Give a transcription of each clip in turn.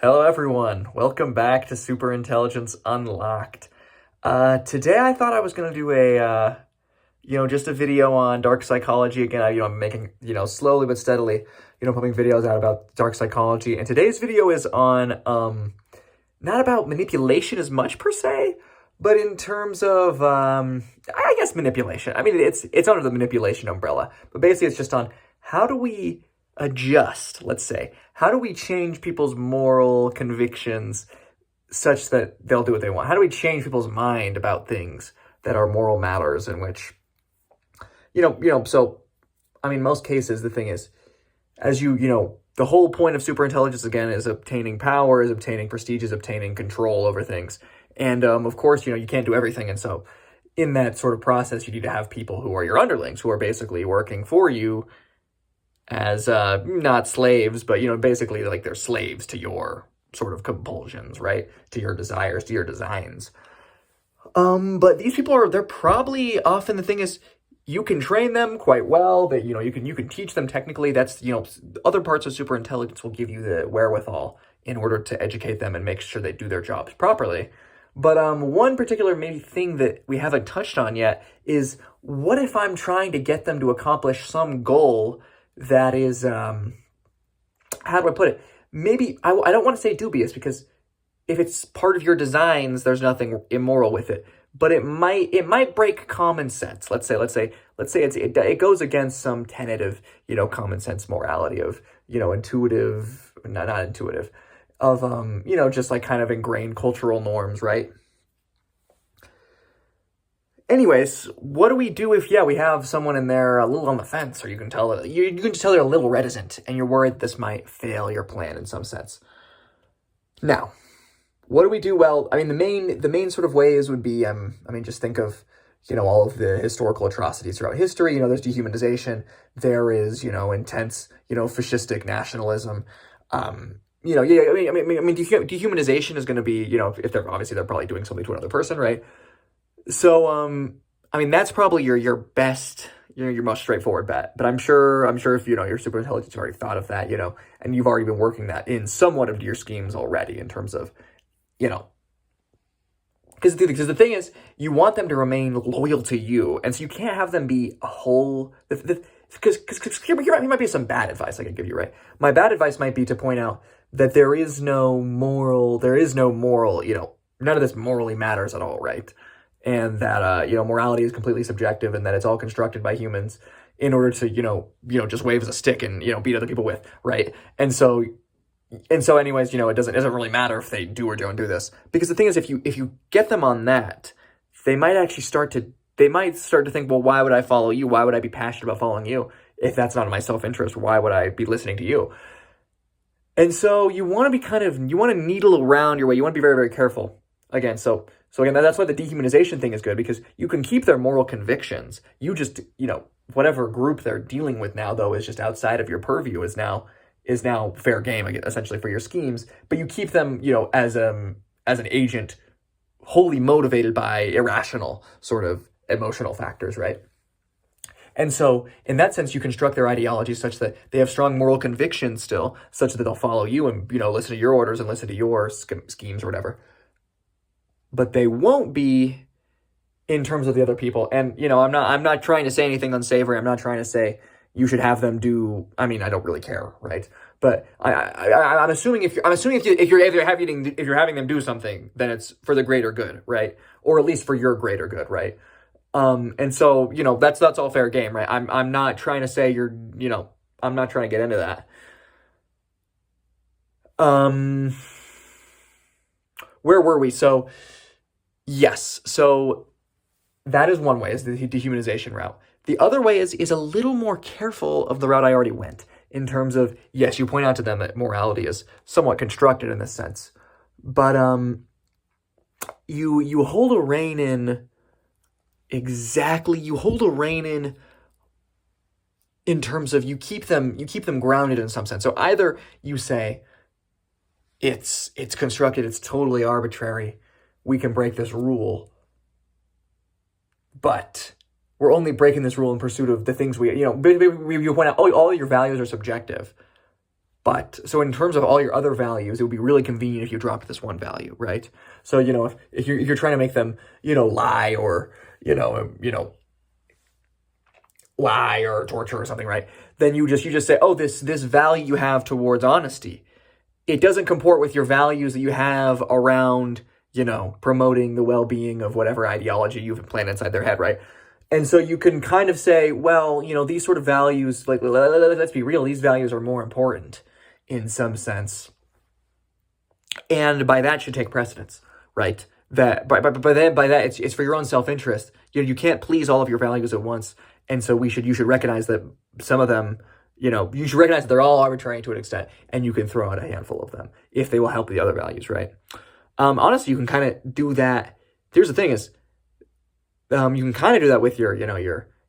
Hello everyone, welcome back to Superintelligence Unlocked. Today I thought I was going to do just a video on dark psychology. Again, I'm making, slowly but steadily, pumping videos out about dark psychology. And today's video is on, not about manipulation as much per se, but in terms of, I guess manipulation. I mean, it's under the manipulation umbrella, but basically it's just on how do we adjust, let's say. How do we change people's moral convictions such that they'll do what they want? How do we change people's mind about things that are moral matters in which, most cases, the thing is, the whole point of superintelligence, again, is obtaining power, is obtaining prestige, is obtaining control over things. And, of course, you can't do everything. And so in that sort of process, you need to have people who are your underlings, who are basically working for you as not slaves, but basically like they're slaves to your sort of compulsions, right? To your desires, to your designs. But these people they're probably often, the thing is, you can train them quite well. That you can teach them technically. That's other parts of superintelligence will give you the wherewithal in order to educate them and make sure they do their jobs properly. But one particular maybe thing that we haven't touched on yet is, what if I'm trying to get them to accomplish some goal that is, how do I put it? Maybe, I don't want to say dubious, because if it's part of your designs, there's nothing immoral with it. But it might break common sense. Let's say it goes against some tenet of, common sense morality of, intuitive, not intuitive, of, just like kind of ingrained cultural norms, right? Anyways, what do we do if, we have someone in there a little on the fence, or you can tell they're a little reticent, and you're worried this might fail your plan in some sense. Now, what do we do? Well, I mean, the main sort of ways would be, just think of, all of the historical atrocities throughout history. There's dehumanization. There is, intense, fascistic nationalism. Dehumanization is going to be, if they're probably doing something to another person, right? So, that's probably your best, your most straightforward bet. But I'm sure if, your superintelligence has already thought of that, and you've already been working that in somewhat of your schemes already in terms of, because the thing is, you want them to remain loyal to you. And so you can't have them be a whole, because here might be some bad advice I could give you, right? My bad advice might be to point out that there is no moral, none of this morally matters at all, right? And that, morality is completely subjective, and that it's all constructed by humans in order to, just wave as a stick and, beat other people with, right? And so anyways, it doesn't really matter if they do or don't do this. Because the thing is, if you get them on that, they might start to think, well, why would I follow you? Why would I be passionate about following you if that's not in my self-interest? Why would I be listening to you? And so you want to needle around your way. You want to be very, very careful. Again, so again, that's why the dehumanization thing is good, because you can keep their moral convictions. You just, whatever group they're dealing with now, though, is just outside of your purview, is now fair game, essentially, for your schemes. But you keep them, as an agent, wholly motivated by irrational sort of emotional factors, right? And so, in that sense, you construct their ideology such that they have strong moral convictions still, such that they'll follow you and, listen to your orders and listen to your schemes or whatever. But they won't be in terms of the other people. And, I'm not trying to say anything unsavory. I'm not trying to say you should have them do, I don't really care, right? But I'm assuming if you're having them do something, then it's for the greater good, right? Or at least for your greater good, right? And so, that's all fair game, right? I'm not trying to say I'm not trying to get into that. Where were we? So, yes. So that is one way, is the dehumanization route. The other way is a little more careful of the route I already went, in terms of, yes, you point out to them that morality is somewhat constructed in this sense, but you hold a rein in in terms of you keep them grounded in some sense. So either you say it's constructed, it's totally arbitrary, we can break this rule, but we're only breaking this rule in pursuit of the things you point out, all your values are subjective. But, so in terms of all your other values, it would be really convenient if you dropped this one value, right? So, if you're trying to make them, lie or, lie or torture or something, right? Then you just say, oh, this value you have towards honesty, it doesn't comport with your values that you have around, promoting the well-being of whatever ideology you've implanted inside their head, right? And so you can kind of say, well, these sort of values, like, let's be real, these values are more important in some sense. And by that should take precedence, right? That by that it's for your own self-interest. You can't please all of your values at once. And so you should recognize that some of them, you should recognize that they're all arbitrary to an extent, and you can throw out a handful of them if they will help the other values, right? Honestly, you can kind of do that. Here's the thing is, you can kind of do that with your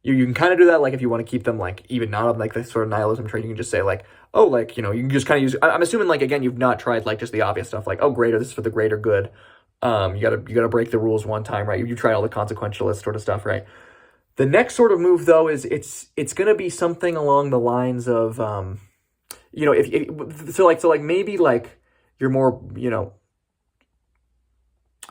you can kind of do that, like, if you want to keep them, like, even not on, like, this sort of nihilism trait, you can just say, like, oh, like, you can just kind of use, I'm assuming, like, again, you've not tried, like, just the obvious stuff, like, oh, greater, this is for the greater good. You gotta break the rules one time, right? You tried all the consequentialist sort of stuff, right? The next sort of move, though, is it's gonna be something along the lines of, if maybe, like, you're more,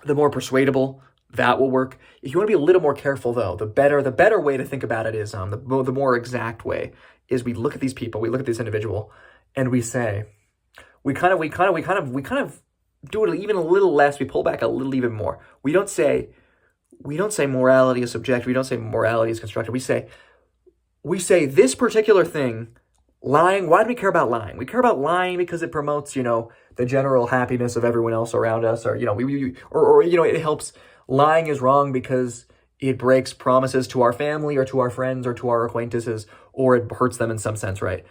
the more persuadable, that will work. If you want to be a little more careful, though, the better way to think about it is, the more exact way is, we look at these people, we look at this individual, and we say, we kind of do it even a little less. We pull back a little even more. We don't say morality is subjective. We don't say morality is constructive. We say this particular thing, lying. Why do we care about lying? We care about lying because it promotes, the general happiness of everyone else around us, or, it helps. Lying is wrong because it breaks promises to our family or to our friends or to our acquaintances, or it hurts them in some sense, right?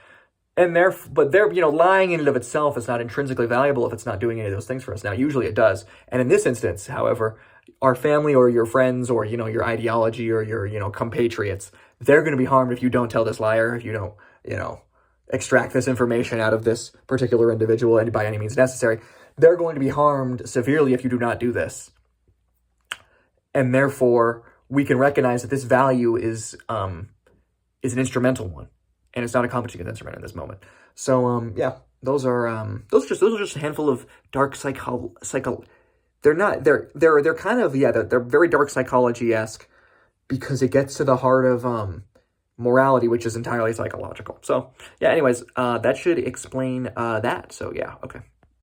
And lying in and of itself is not intrinsically valuable if it's not doing any of those things for us. Now, usually it does. And in this instance, however, our family or your friends or, your ideology or your, compatriots, they're going to be harmed if you don't tell this liar, if you don't, extract this information out of this particular individual and by any means necessary. They're going to be harmed severely if you do not do this. And therefore, we can recognize that this value is an instrumental one, and it's not a competent instrument in this moment. So, those are just a handful of dark They're very dark psychology-esque, because it gets to the heart of morality, which is entirely psychological. So, anyways, that should explain that. So, okay.